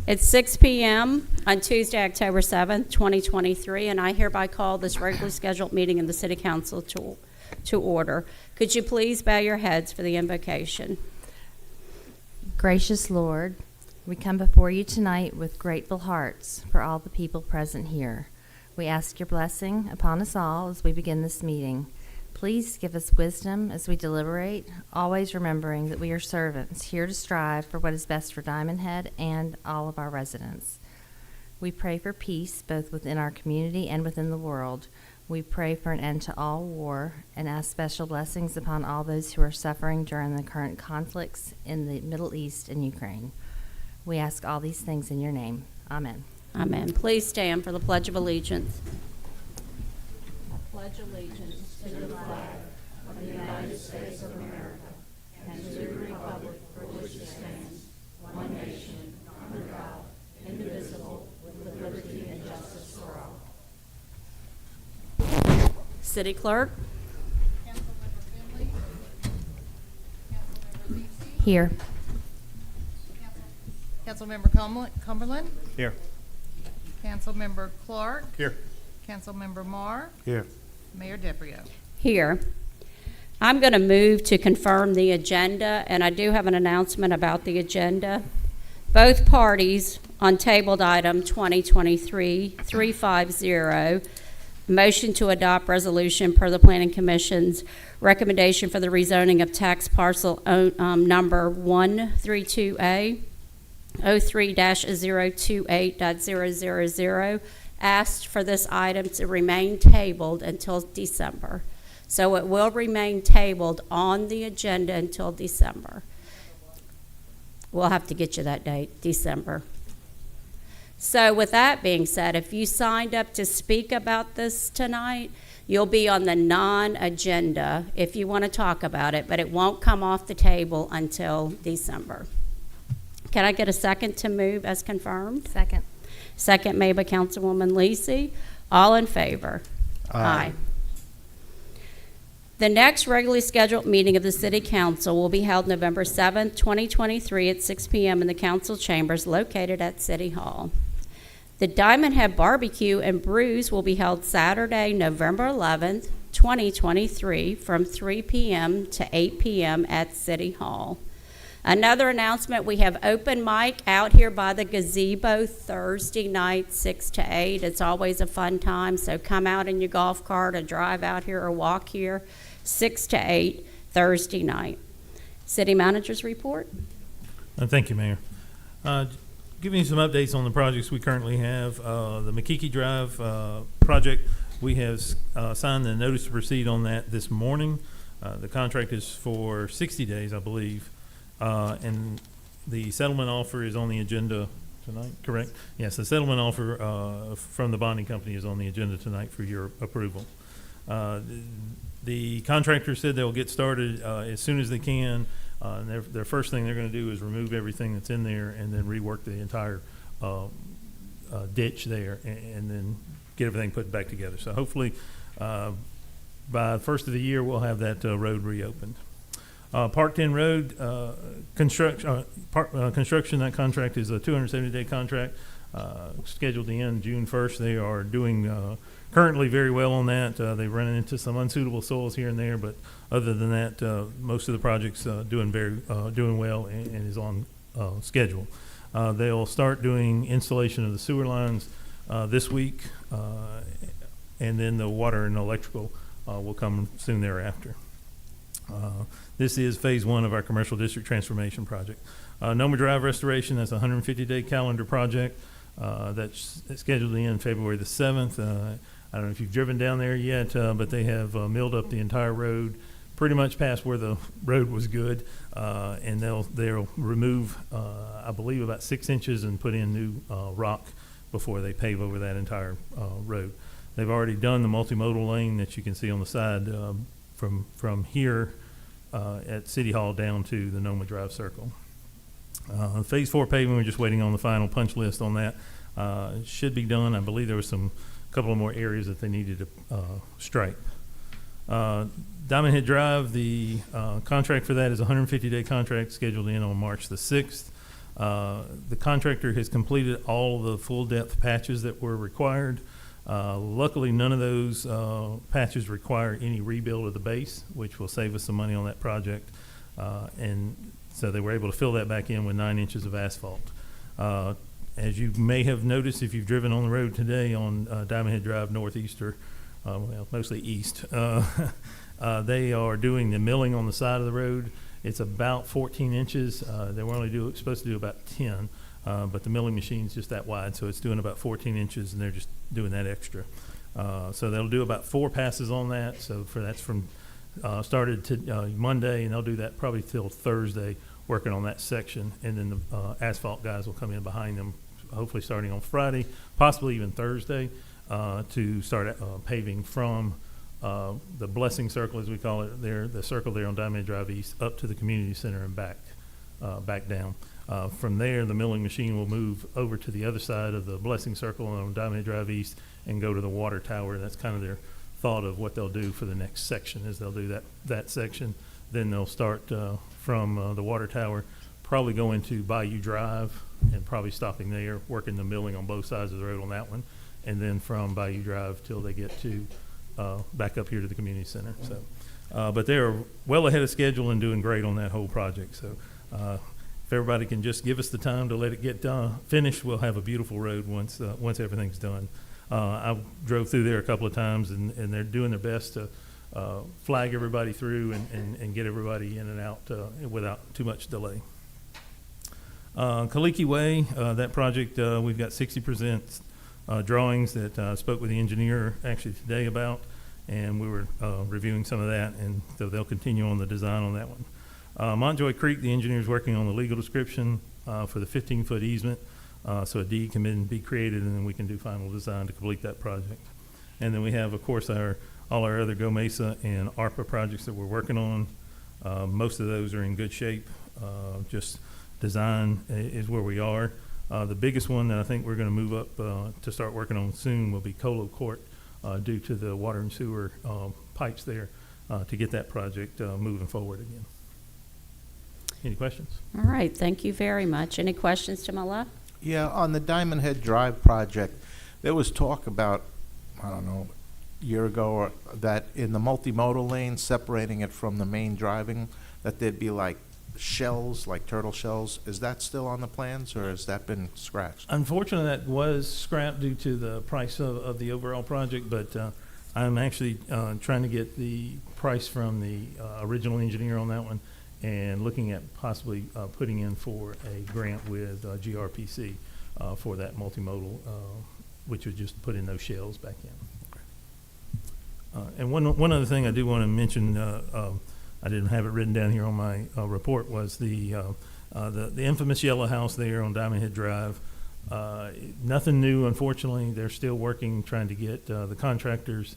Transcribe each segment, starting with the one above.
It's 6 p.m. on Tuesday, October 7th, 2023, and I hereby call this regularly scheduled meeting of the City Council to order. Could you please bow your heads for the invocation? Gracious Lord, we come before you tonight with grateful hearts for all the people present here. We ask your blessing upon us all as we begin this meeting. Please give us wisdom as we deliberate, always remembering that we are servants here to strive for what is best for Diamond Head and all of our residents. We pray for peace both within our community and within the world. We pray for an end to all war and ask special blessings upon all those who are suffering during the current conflicts in the Middle East and Ukraine. We ask all these things in your name. Amen. Amen. Please stand for the Pledge of Allegiance. Pledge allegiance to the flag of the United States of America and to the republic for which it stands, one nation, under God, indivisible, with liberty and justice for all. City Clerk. Councilmember Finley. Councilmember Lisi. Here. Councilmember Cumberland. Here. Councilmember Clark. Here. Councilmember Marr. Here. Mayor DeBrio. Here. I'm going to move to confirm the agenda, and I do have an announcement about the agenda. Both parties on tabled item 2023-350, motion to adopt resolution per the Planning Commission's recommendation for the rezoning of tax parcel number 132A 03-028.000, asked for this item to remain tabled until December. So it will remain tabled on the agenda until December. We'll have to get you that date, December. So with that being said, if you signed up to speak about this tonight, you'll be on the non-agenda if you want to talk about it, but it won't come off the table until December. Can I get a second to move as confirmed? Second. Second made by Councilwoman Lisi. All in favor? Aye. The next regularly scheduled meeting of the City Council will be held November 7th, 2023 at 6 p.m. in the council chambers located at City Hall. The Diamond Head Barbecue and Brews will be held Saturday, November 11th, 2023 from 3 p.m. to 8 p.m. at City Hall. Another announcement, we have open mic out here by the gazebo Thursday night, 6 to 8. It's always a fun time, so come out in your golf cart or drive out here or walk here, 6 to 8, Thursday night. City Manager's report. Thank you, Mayor. Giving you some updates on the projects we currently have. The McKeekee Drive project, we have signed the notice to proceed on that this morning. The contract is for 60 days, I believe. And the settlement offer is on the agenda tonight, correct? Yes, the settlement offer from the bonding company is on the agenda tonight for your approval. The contractor said they'll get started as soon as they can. And their first thing they're going to do is remove everything that's in there and then rework the entire ditch there and then get everything put back together. So hopefully by the first of the year, we'll have that road reopened. Park 10 Road construction, that contract is a 270-day contract scheduled to end June 1st. They are doing currently very well on that. They've run into some unsuitable soils here and there, but other than that, most of the projects doing well and is on schedule. They'll start doing installation of the sewer lines this week, and then the water and electrical will come soon thereafter. This is phase one of our commercial district transformation project. Noma Drive restoration, that's a 150-day calendar project that's scheduled to end February the 7th. I don't know if you've driven down there yet, but they have milled up the entire road pretty much past where the road was good, and they'll remove, I believe, about 6 inches and put in new rock before they pave over that entire road. They've already done the multimodal lane that you can see on the side from here at City Hall down to the Noma Drive Circle. Phase 4 paving, we're just waiting on the final punch list on that. It should be done. I believe there was a couple of more areas that they needed to stripe. Diamond Head Drive, the contract for that is a 150-day contract scheduled in on March the 6th. The contractor has completed all the full-depth patches that were required. Luckily, none of those patches require any rebuild of the base, which will save us some money on that project. And so they were able to fill that back in with 9 inches of asphalt. As you may have noticed if you've driven on the road today on Diamond Head Drive northeaster, well, mostly east, they are doing the milling on the side of the road. It's about 14 inches. They were only supposed to do about 10, but the milling machine's just that wide, so it's doing about 14 inches, and they're just doing that extra. So they'll do about 4 passes on that. So that's from started to Monday, and they'll do that probably till Thursday, working on that section, and then the asphalt guys will come in behind them, hopefully starting on Friday, possibly even Thursday, to start paving from the Blessing Circle, as we call it there, the circle there on Diamond Drive East, up to the community center and back down. From there, the milling machine will move over to the other side of the Blessing Circle on Diamond Drive East and go to the water tower. That's kind of their thought of what they'll do for the next section, is they'll do that section. Then they'll start from the water tower, probably go into Bayou Drive and probably stopping there, working the milling on both sides of the road on that one. And then from Bayou Drive till they get to back up here to the community center. So, but they're well ahead of schedule and doing great on that whole project. So if everybody can just give us the time to let it get finished, we'll have a beautiful road once everything's done. I drove through there a couple of times, and they're doing their best to flag everybody through and get everybody in and out without too much delay. Kaliki Way, that project, we've got 60% drawings that I spoke with the engineer actually today about, and we were reviewing some of that, and so they'll continue on the design on that one. Montjoy Creek, the engineer's working on the legal description for the 15-foot easement, so a deed can then be created, and then we can do final design to complete that project. And then we have, of course, all our other Go Mesa and ARPA projects that we're working on. Most of those are in good shape. Just design is where we are. The biggest one that I think we're going to move up to start working on soon will be Colo Court, due to the water and sewer pipes there, to get that project moving forward again. Any questions? All right, thank you very much. Any questions to my left? Yeah, on the Diamond Head Drive project, there was talk about, I don't know, a year ago, or that in the multimodal lane, separating it from the main driving, that there'd be like shells, like turtle shells. Is that still on the plans, or has that been scratched? Unfortunately, that was scrapped due to the price of the overall project, but I'm actually trying to get the price from the original engineer on that one, and looking at possibly putting in for a grant with GRPC for that multimodal, which would just put in those shells back in. And one other thing I do want to mention, I didn't have it written down here on my report, was the infamous yellow house there on Diamond Head Drive. Nothing new, unfortunately. They're still working, trying to get the contractors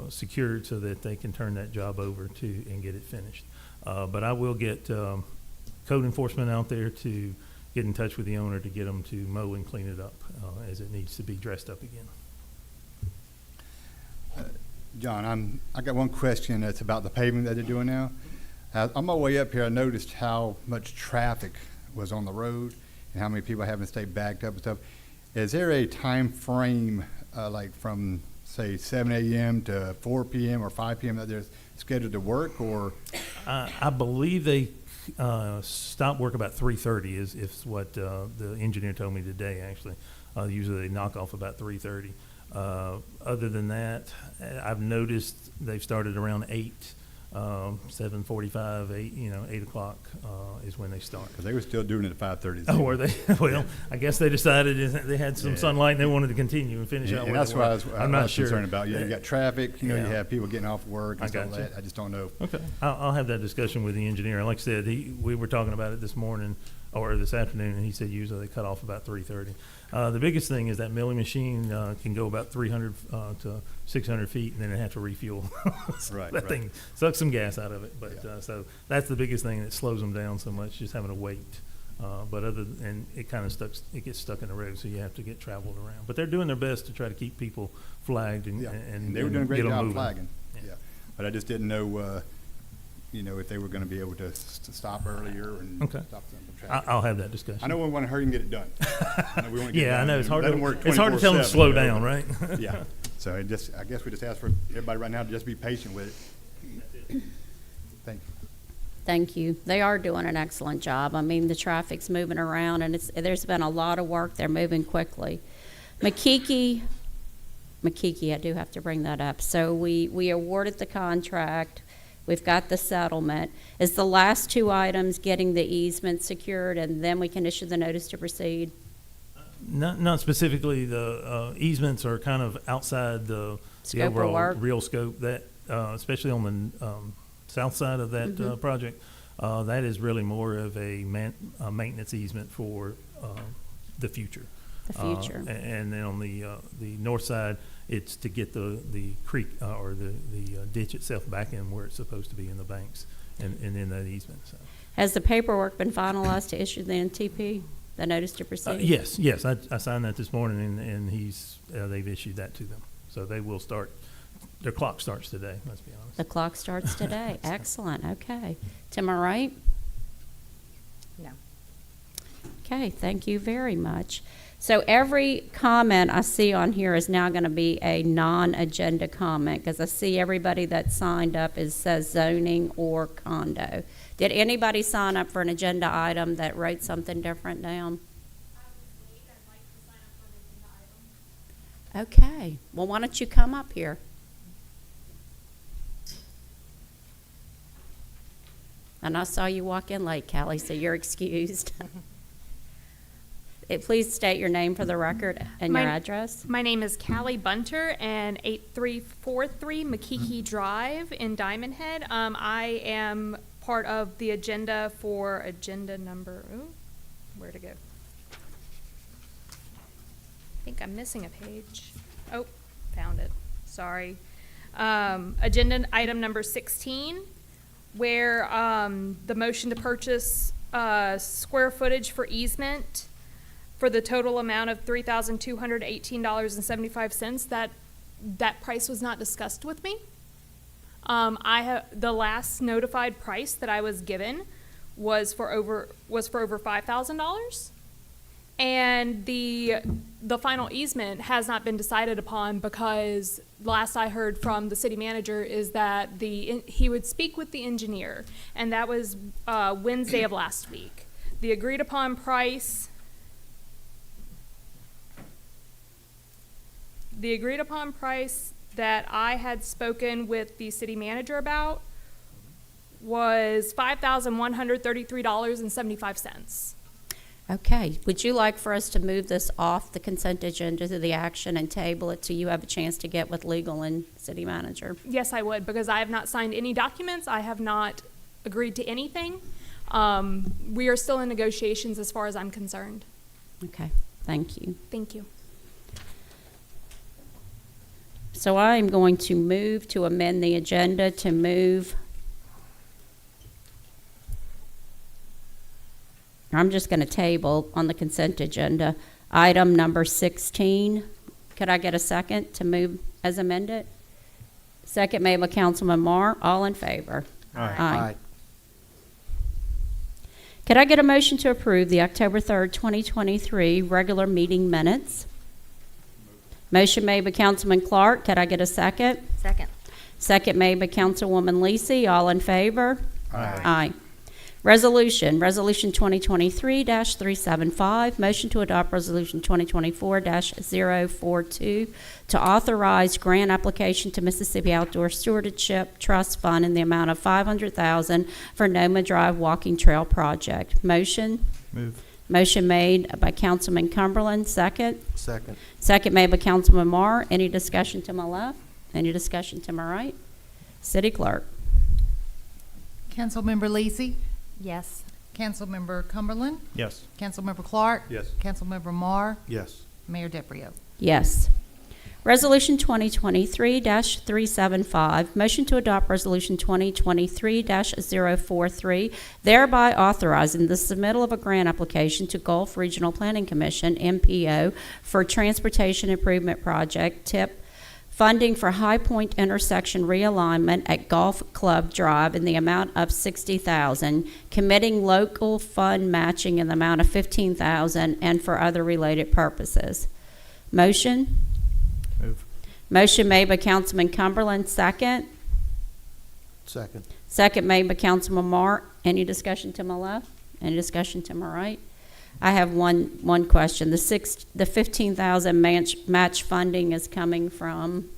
secured so that they can turn that job over to and get it finished. But I will get code enforcement out there to get in touch with the owner to get them to mow and clean it up as it needs to be dressed up again. John, I got one question that's about the paving that they're doing now. On my way up here, I noticed how much traffic was on the road and how many people having to stay backed up and stuff. Is there a time frame, like from, say, 7 a.m. to 4 p.m. or 5 p.m. that they're scheduled to work, or? I believe they stop work about 3:30 is what the engineer told me today, actually. Usually they knock off about 3:30. Other than that, I've noticed they've started around 8, 7:45, 8 o'clock is when they start. Because they were still doing it at 5:30. Oh, were they? Well, I guess they decided they had some sunlight and they wanted to continue and finish out. And that's what I'm not not sure. concerned about. Yeah, you got traffic, you Yeah. have people getting off work I and stuff got like you. that. I just don't know. Okay, I'll have that discussion with the engineer. Like I said, we were talking about it this morning or this afternoon, and he said usually they cut off about 3:30. The biggest thing is that milling machine can go about 300 to 600 feet, and then it has to refuel. So Right, that right. thing sucks some gas out of it, but Yeah. so that's the biggest thing that slows them down so much, just having to wait. But and it kind of gets stuck in the road, so you have to get traveled around. But they're doing their best to try to keep people flagged and Yeah, and and they were doing a great get 'em job moving. flagging. Yeah. Yeah, but I just didn't know, you know, if they were gonna be able to stop earlier and Okay. stop some traffic. I'll have that discussion. I know we wanna hurry and get it done. I know we wanna get it Yeah, I done. know, it's hard Let them work to tell them to 24/7, slow you know, down, but- right? Yeah, so I guess we just ask for everybody right now to just be patient with it. Thank you. Thank you. They are doing an excellent job. I mean, the traffic's moving around, and there's been a lot of work. They're moving quickly. Makiki, I do have to bring that up. So we awarded the contract. We've got the settlement. Is the last two items getting the easement secured, and then we can issue the notice to proceed? Not specifically, the easements are kind of outside the Scope of overall work. real scope, that, especially on the south side of that Mm-hmm. project. That is really more of a maintenance easement for the future. The future. And then on the north side, it's to get the creek or the ditch itself back in where it's supposed to be in the banks and in that easement, so. Has the paperwork been finalized to issue the NTP, the notice to proceed? Yes, I signed that this morning, and they've issued that to them. So they will start, their clock starts today, let's be honest. The clock starts today. Excellent, okay. Am I right? No. Okay, thank you very much. So every comment I see on here is now going to be a non-agenda comment, because I see everybody that signed up says zoning or condo. Did anybody sign up for an agenda item that wrote something different down? Okay, well, why don't you come up here? And I saw you walk in late, Callie, so you're excused. Please state your name for the record and your address. My name is Callie Bunter, and 8343 Makiki Drive in Diamond Head. I am part of the agenda for agenda number, where to go? I think I'm missing a page. Oh, found it. Sorry. Agenda item number 16, where the motion to purchase square footage for easement for the total amount of $3,218.75. That price was not discussed with me. The last notified price that I was given was for over $5,000, and the final easement has not been decided upon, because last I heard from the city manager is that he would speak with the engineer, and that was Wednesday of last week. The agreed upon price that I had spoken with the city manager about was $5,133.75. Okay, would you like for us to move this off the consent agenda to the action and table it till you have a chance to get with legal and city manager? Yes, I would, because I have not signed any documents. I have not agreed to anything. We are still in negotiations as far as I'm concerned. Okay, thank you. Thank you. So I am going to move to amend the agenda to move. I'm just going to table on the consent agenda, item number 16. Could I get a second to move as amended? Second made by Councilman Marr. All in favor? Aye. Could I get a motion to approve the October 3rd, 2023 regular meeting minutes? Motion made by Councilman Clark. Could I get a second? Second. Second made by Councilwoman Lisi. All in favor? Aye. Aye. Resolution 2023-375, motion to adopt Resolution 2024-042 to authorize grant application to Mississippi Outdoor Stewardship Trust Fund in the amount of $500,000 for Noma Drive Walking Trail Project. Motion? Move. Motion made by Councilman Cumberland, second. Second. Second made by Councilman Marr. Any discussion to my left? Any discussion to my right? City Clerk. Councilmember Lisi, Yes. Councilmember Cumberland, Yes. Councilmember Clark. Yes. Councilmember Marr, Yes. Mayor DePrio. Yes. Resolution 2023-375, motion to adopt Resolution 2023-043, thereby authorizing the submittal of a grant application to Gulf Regional Planning Commission, MPO, for Transportation Improvement Project, TIP funding for High Point intersection realignment at Golf Club Drive in the amount of $60,000, committing local fund matching in the amount of $15,000, and for other related purposes. Motion? Move. Motion made by Councilman Cumberland, second. Second. Second made by Councilman Mark. Any discussion to my left? Any discussion to my right? I have one question. The 15,000 match funding is coming from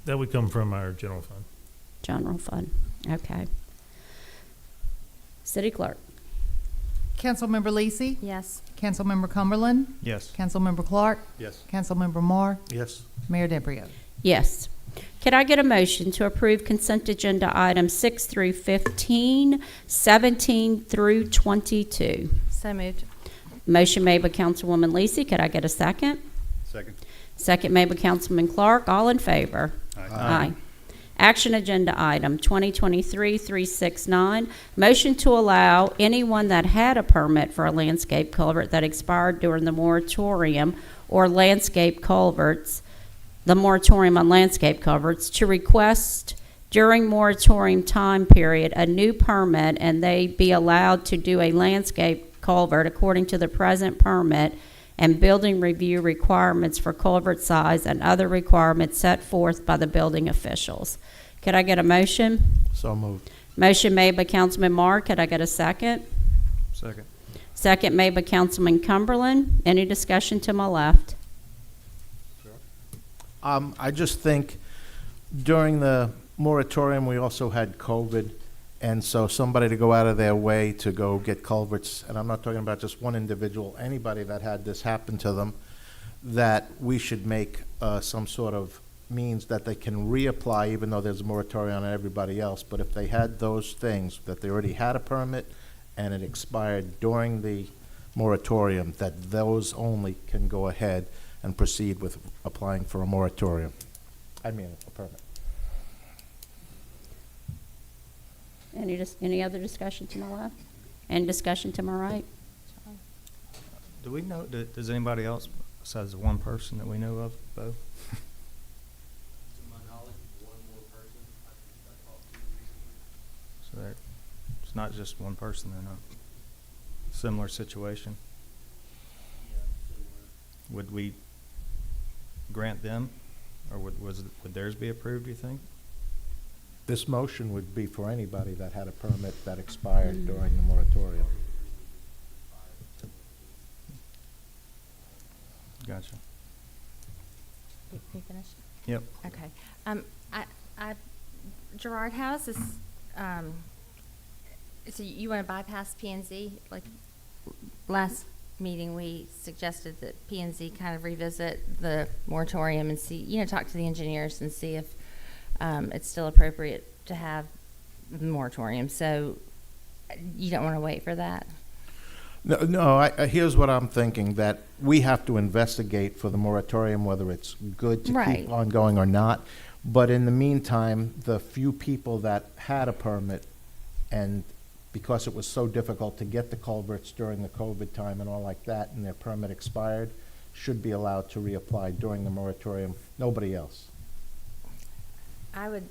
That would come from our general fund. general fund. Okay. City Clerk. Councilmember Lisi, Yes. Councilmember Cumberland, Yes. Councilmember Clark, Yes. Councilmember Moore, Yes. Mayor DeBrio. Yes. Could I get a motion to approve consent agenda items 6 through 15, 17 through 22? So moved. Motion made by Councilwoman Lisi. Could I get a second? Second. Second made by Councilman Clark. All in favor? Aye. Action agenda item 2023-369, motion to allow anyone that had a permit for a landscape culvert that expired during the moratorium or landscape culverts, the moratorium on landscape culverts, to request during moratorium time period a new permit, and they be allowed to do a landscape culvert according to the present permit and building review requirements for culvert size and other requirements set forth by the building officials. Could I get a motion? So moved. Motion made by Councilman Marr. Could I get a second? Second. Second made by Councilman Cumberland. Any discussion to my left? I just think during the moratorium, we also had COVID, and so somebody to go out of their way to go get culverts, and I'm not talking about just one individual, anybody that had this happen to them, that we should make some sort of means that they can reapply, even though there's a moratorium on everybody else. But if they had those things, that they already had a permit and it expired during the moratorium, that those only can go ahead and proceed with applying for a moratorium. I mean, a permit. Any other discussion to my left? Any discussion to my right? Do we know, does anybody else besides the one person that we know of, Bo? So there, it's not just one person, they're not similar situation? Would we grant them, or would theirs be approved, do you think? This motion would be for anybody that had a permit that expired during the moratorium. Gotcha. You finished? Yep. Okay. Gerard, how is this, so you want to bypass P and Z? Like, last meeting, we suggested that P and Z kind of revisit the moratorium and see, talk to the engineers and see if it's still appropriate to have the moratorium. So you don't want to wait for that? No, here's what I'm thinking, that we have to investigate for the moratorium whether it's good to Right. keep on going or not. But in the meantime, the few people that had a permit, and because it was so difficult to get the culverts during the COVID time and all like that, and their permit expired, should be allowed to reapply during the moratorium. Nobody else. I'd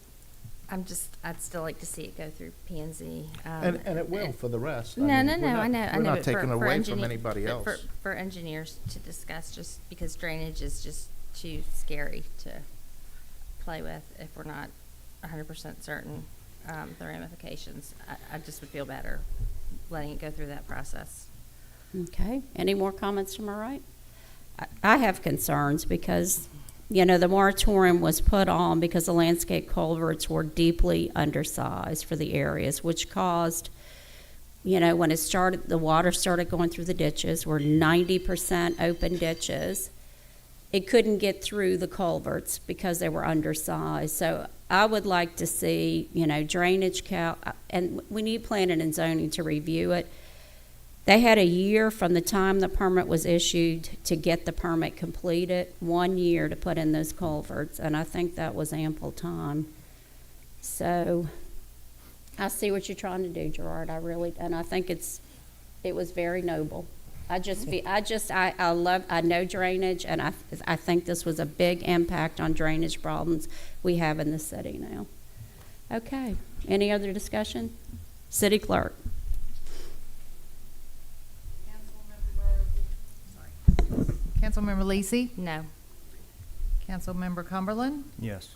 still like to see it go through P and Z. And it will for the rest. No, I mean, I know. We're not but for- taking for away from engineer- anybody but else. For engineers to discuss, just because drainage is just too scary to play with if we're not 100% certain the ramifications. I just would feel better letting it go through that process. Okay. Any more comments from my right? I have concerns because, the moratorium was put on because the landscape culverts were deeply undersized for the areas, which caused, when it started, the water started going through the ditches, were 90% open ditches. It couldn't get through the culverts because they were undersized. So I would like to see, drainage and we need planning and zoning to review it. They had a year from the time the permit was issued to get the permit completed, 1 year to put in those culverts, and I think that was ample time. So I see what you're trying to do, Gerard. I think it was very noble. I know drainage, and I think this was a big impact on drainage problems we have in the city now. Okay, any other discussion? City Clerk? Councilmember Lisi, No. Councilmember Cumberland, Yes.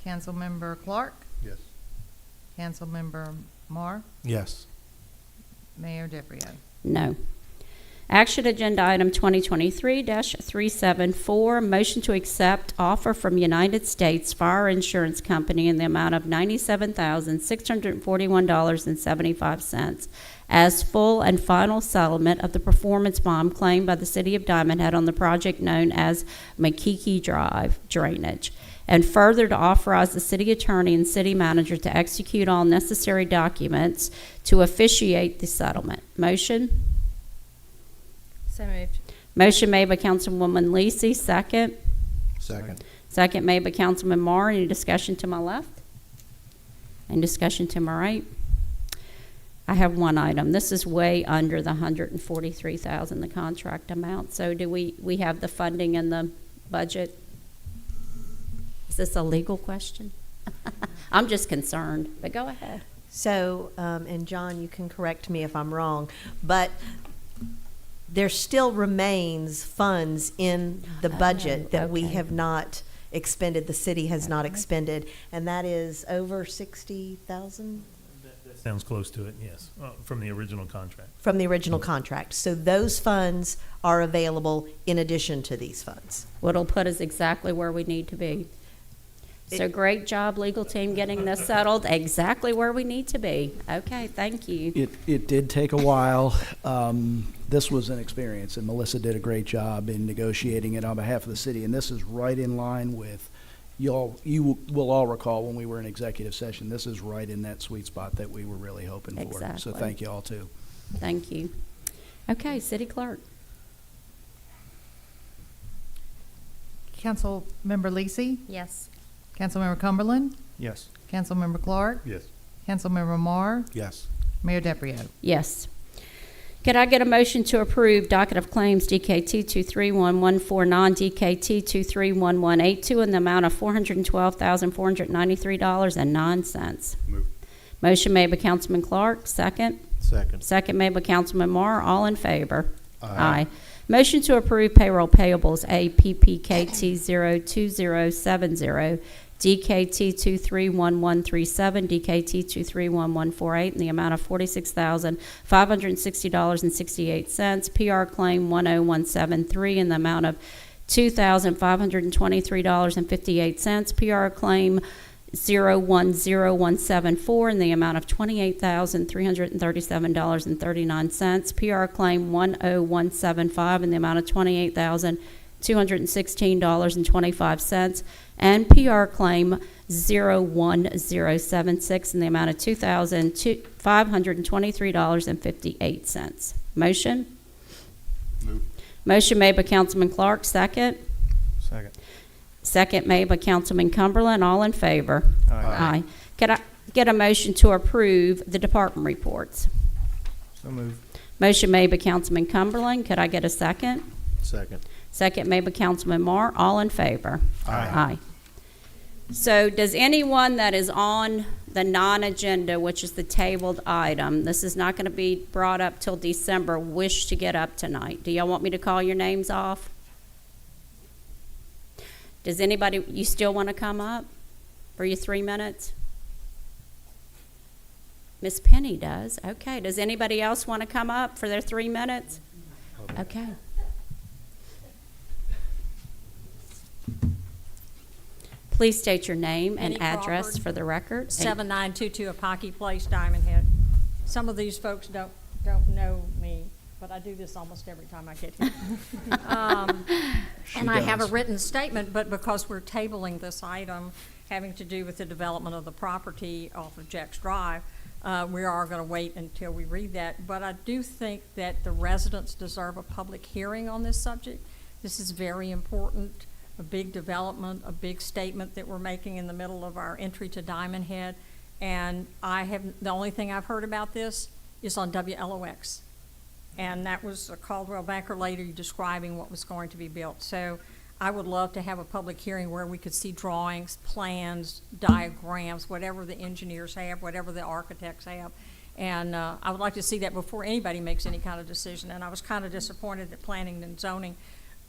Councilmember Clark, Yes. Councilmember Mar, Yes. Mayor DeBrio. No. Action Agenda Item 2023-374, motion to accept offer from United States Fire Insurance Company in the amount of $97,641.75 as full and final settlement of the performance bond claimed by the City of Diamond Head on the project known as McKeekee Drive drainage, and further to authorize the city attorney and city manager to execute all necessary documents to officiate the settlement. Motion? So moved. Motion made by Councilwoman Lisi, second. Second. Second made by Councilman Marr. Any discussion to my left? Any discussion to my right? I have one item. This is way under the $143,000, the contract amount. So do we have the funding in the budget? Is this a legal question? I'm just concerned, but go ahead. So, and John, you can correct me if I'm wrong, but there still remains funds in the budget that we okay. have not expended, the city has not expended, and that is over 60,000 That sounds close to it, yes, from the original contract. from the original contract. So those funds are available in addition to these funds. What'll put us exactly where we need to be. So great job, legal team, getting this settled exactly where we need to be. Okay, thank you. It did take a while. This was an experience, and Melissa did a great job in negotiating it on behalf of the city. And this is right in line with, you will all recall when we were in executive session, this is right in that sweet spot that we were really hoping for. So Exactly. thank you all, too. Thank you. Okay, City Clerk. Councilmember Lisi, Yes. Councilmember Cumberland, Yes. Councilmember Clark, Yes. Councilmember Mar, Yes. Mayor DeBrio. Yes. Could I get a motion to approve docket of claims DKT 231149, DKT 231182 in the amount of $412,493.09? Move. Motion made by Councilman Clark, second. Second. Second made by Councilman Marr. All in favor? Aye. Motion to approve payroll payables APPKT 02070, DKT 231137, DKT 231148 in the amount of $46,560.68. PR claim 10173 in the amount of $2,523.58. PR claim 010174 in the amount of $28,337.39. PR claim 10175 in the amount of $28,216.25. And PR claim 01076 in the amount of $2,523.58. Motion? Move. Motion made by Councilman Clark, second. Second. Second made by Councilman Cumberland. All in favor? Aye. Could I get a motion to approve the department reports? So moved. Motion made by Councilman Cumberland. Could I get a second? Second. Second made by Councilman Marr. All in favor? Aye. So does anyone that is on the non-agenda, which is the tabled item, this is not going to be brought up till December, wish to get up tonight? Do y'all want me to call your names off? Does anybody, you still want to come up for your 3 minutes? Miss Penny does. Okay. Does anybody else want to come up for their 3 minutes? Okay. Please state your name and Penny address Crawford, for the record. 7922 Apaki Place, Diamond Head. Some of these folks don't know me, but I do this almost every time I get here. And I have a written statement, but because we're tabling this item having to do with the development of the property off of Jack's Drive, we are going to wait until we read that. But I do think that the residents deserve a public hearing on this subject. This is very important. A big development, a big statement that we're making in the middle of our entry to Diamond Head. And the only thing I've heard about this is on WLOX. And that was a Caldwell Banker lady describing what was going to be built. So I would love to have a public hearing where we could see drawings, plans, diagrams, whatever the engineers have, whatever the architects have. And I would like to see that before anybody makes any kind of decision. And I was kind of disappointed that Planning and Zoning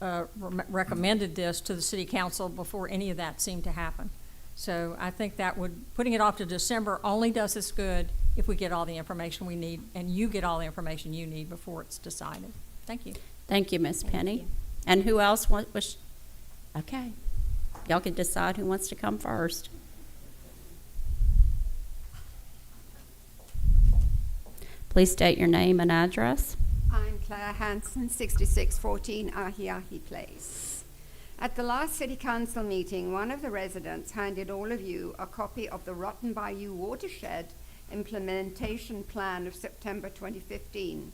recommended this to the city council before any of that seemed to happen. So I think that putting it off to December only does us good if we get all the information we need and you get all the information you need before it's decided. Thank you. Thank you, Ms. Penny. you. And who else was, okay. Y'all can decide who wants to come first. Please state your name and address. I'm Claire Hanson, 6614 Ahiahi Place. At the last City Council meeting, one of the residents handed all of you a copy of the Rotten Bayou Watershed Implementation Plan of September 2015.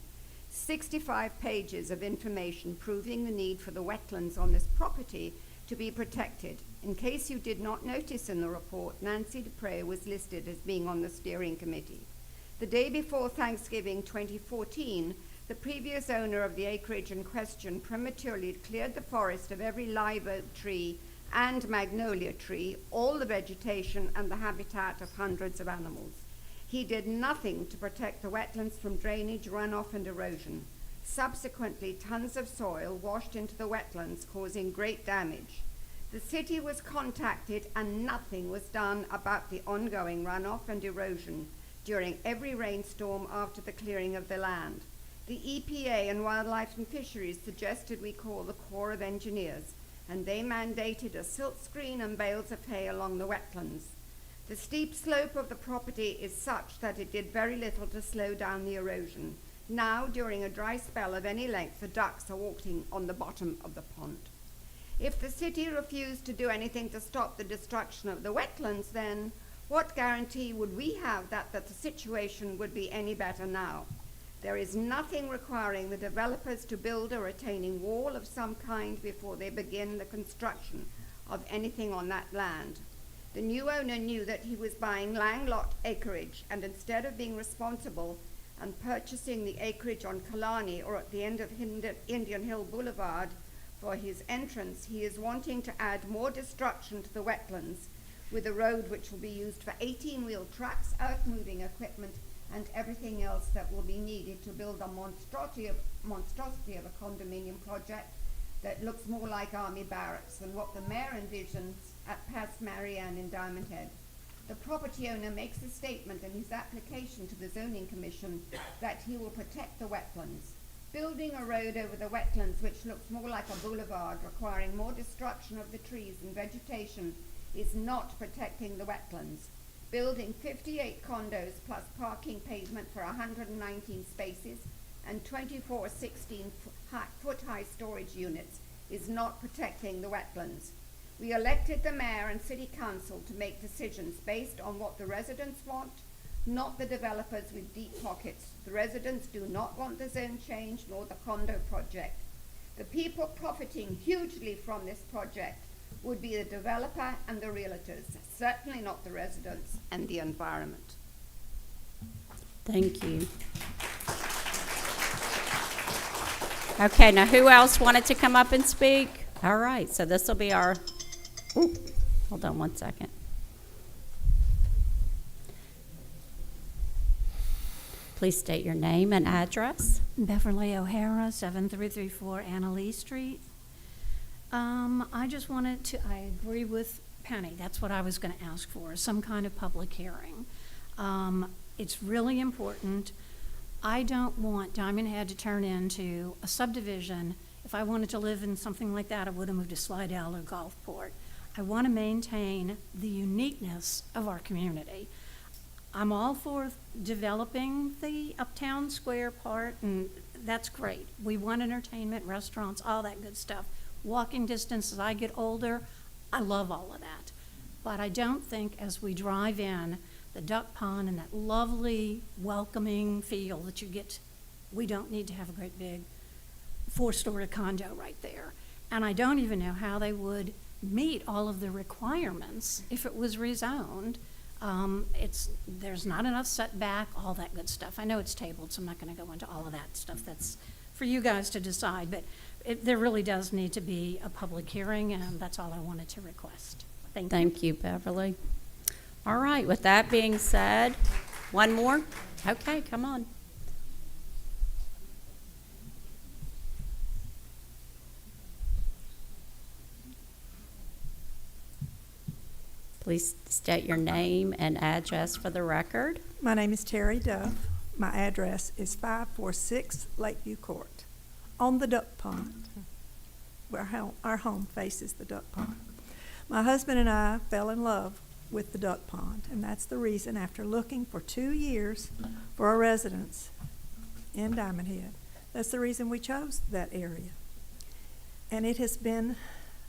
65 pages of information proving the need for the wetlands on this property to be protected. In case you did not notice in the report, Nancy Dupre was listed as being on the steering committee. The day before Thanksgiving 2014, the previous owner of the acreage in question prematurely cleared the forest of every live oak tree and magnolia tree, all the vegetation and the habitat of hundreds of animals. He did nothing to protect the wetlands from drainage, runoff, and erosion. Subsequently, tons of soil washed into the wetlands, causing great damage. The city was contacted and nothing was done about the ongoing runoff and erosion during every rainstorm after the clearing of the land. The EPA and Wildlife and Fisheries suggested we call the Corps of Engineers, and they mandated a silt screen and bales of hay along the wetlands. The steep slope of the property is such that it did very little to slow down the erosion. Now, during a dry spell of any length, the ducks are walking on the bottom of the pond. If the city refused to do anything to stop the destruction of the wetlands, then what guarantee would we have that the situation would be any better now? There is nothing requiring the developers to build a retaining wall of some kind before they begin the construction of anything on that land. The new owner knew that he was buying landlocked acreage, and instead of being responsible and purchasing the acreage on Kalani or at the end of Indian Hill Boulevard for his entrance, he is wanting to add more destruction to the wetlands with a road which will be used for 18-wheel trucks, earth-moving equipment, and everything else that will be needed to build a monstrosity of a condominium project that looks more like army barracks than what the mayor envisions at Pass Marianne in Diamond Head. The property owner makes a statement in his application to the Zoning Commission that he will protect the wetlands. Building a road over the wetlands which looks more like a boulevard, requiring more destruction of the trees and vegetation, is not protecting the wetlands. Building 58 condos plus parking pavement for 119 spaces and 24 16-foot-high storage units is not protecting the wetlands. We elected the mayor and city council to make decisions based on what the residents want, not the developers with deep pockets. The residents do not want the zone change nor the condo project. The people profiting hugely from this project would be the developer and the realtors, certainly not the residents and the environment. Thank you. Okay, now who else wanted to come up and speak? All right, so this will be our, hold on one second. Please state your name and address. Beverly O'Hara, 7334 Anna Lee Street. I just wanted to, I agree with Penny, that's what I was going to ask for, some kind of public hearing. It's really important. I don't want Diamond Head to turn into a subdivision. If I wanted to live in something like that, I would have moved to Slidell or Gulfport. I want to maintain the uniqueness of our community. I'm all for developing the Uptown Square part, and that's great. We want entertainment, restaurants, all that good stuff. Walking distance as I get older, I love all of that. But I don't think as we drive in, the duck pond and that lovely welcoming feel that you get, we don't need to have a great big 4-story condo right there. And I don't even know how they would meet all of the requirements if it was rezoned. There's not enough setback, all that good stuff. I know it's tabled, so I'm not gonna go into all of that stuff. That's for you guys to decide, but there really does need to be a public hearing, and that's all I wanted to request. Thank you. Thank you, Beverly. All right, with that being said, one more? Okay, come on. Please state your name and address for the record. My name is Terry Duff. My address is 546 Lakeview Court on the duck pond, where our home faces the duck pond. My husband and I fell in love with the duck pond, and that's the reason, after looking for 2 years for a residence in Diamond Head, that's the reason we chose that area. And it has been,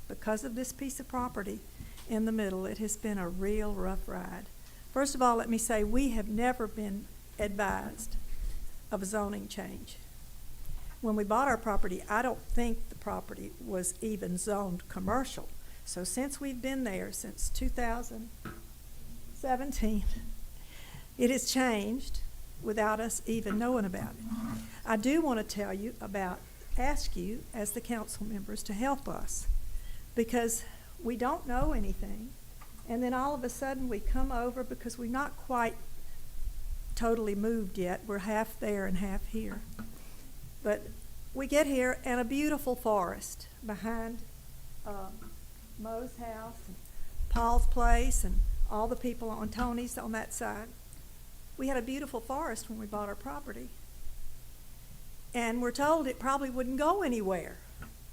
because of this piece of property in the middle, it has been a real rough ride. First of all, let me say, we have never been advised of a zoning change. When we bought our property, I don't think the property was even zoned commercial. So since we've been there since 2017, it has changed without us even knowing about it. I do want to ask you as the council members to help us, because we don't know anything, and then all of a sudden we come over because we're not quite totally moved yet. We're half there and half here. But we get here, and a beautiful forest behind Mo's house and Paul's place and all the people on Tony's on that side. We had a beautiful forest when we bought our property. And we're told it probably wouldn't go anywhere.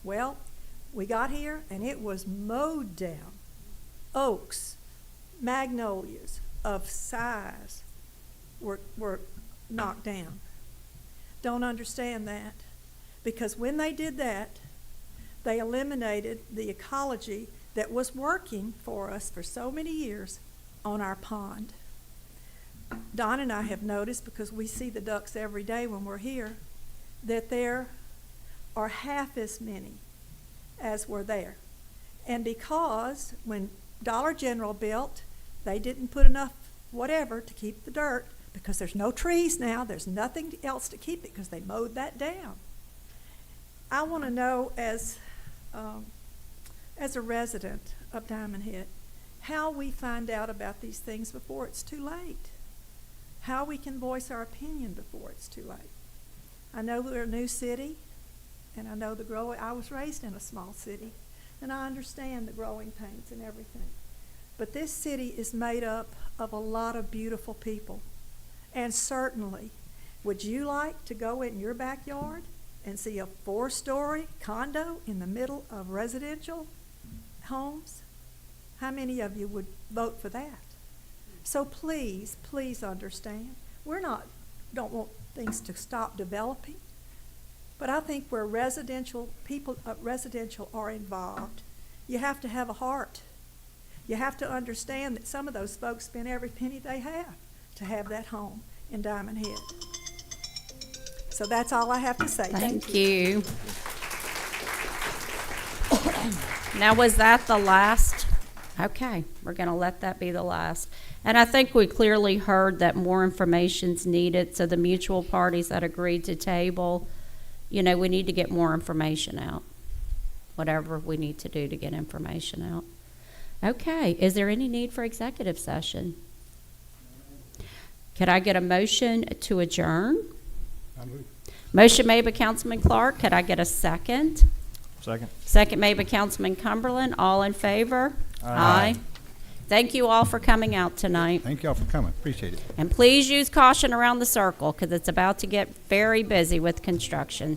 Well, we got here and it was mowed down. Oaks, magnolias of size were knocked down. Don't understand that, because when they did that, they eliminated the ecology that was working for us for so many years on our pond. Don and I have noticed, because we see the ducks every day when we're here, that there are half as many as were there. And because when Dollar General built, they didn't put enough whatever to keep the dirt, because there's no trees now, there's nothing else to keep it because they mowed that down. I want to know, as a resident of Diamond Head, how we find out about these things before it's too late. How we can voice our opinion before it's too late. I know we're a new city, and I know I was raised in a small city, and I understand the growing pains and everything. But this city is made up of a lot of beautiful people. And certainly, would you like to go in your backyard and see a 4-story condo in the middle of residential homes? How many of you would vote for that? So please, please understand, don't want things to stop developing, but I think where residential are involved, you have to have a heart. You have to understand that some of those folks spend every penny they have to have that home in Diamond Head. So that's all I have to say. Thank you. Now, was that the last? Okay, we're going to let that be the last. And I think we clearly heard that more information's needed, so the mutual parties that agreed to table, we need to get more information out, whatever we need to do to get information out. Okay, is there any need for executive session? Could I get a motion to adjourn? Motion made by Councilman Clark. Could I get a second? Second. Second made by Councilman Cumberland. All in favor? Aye. Thank you all for coming out tonight. Thank y'all for coming. Appreciate it. And please use caution around the circle, because it's about to get very busy with construction.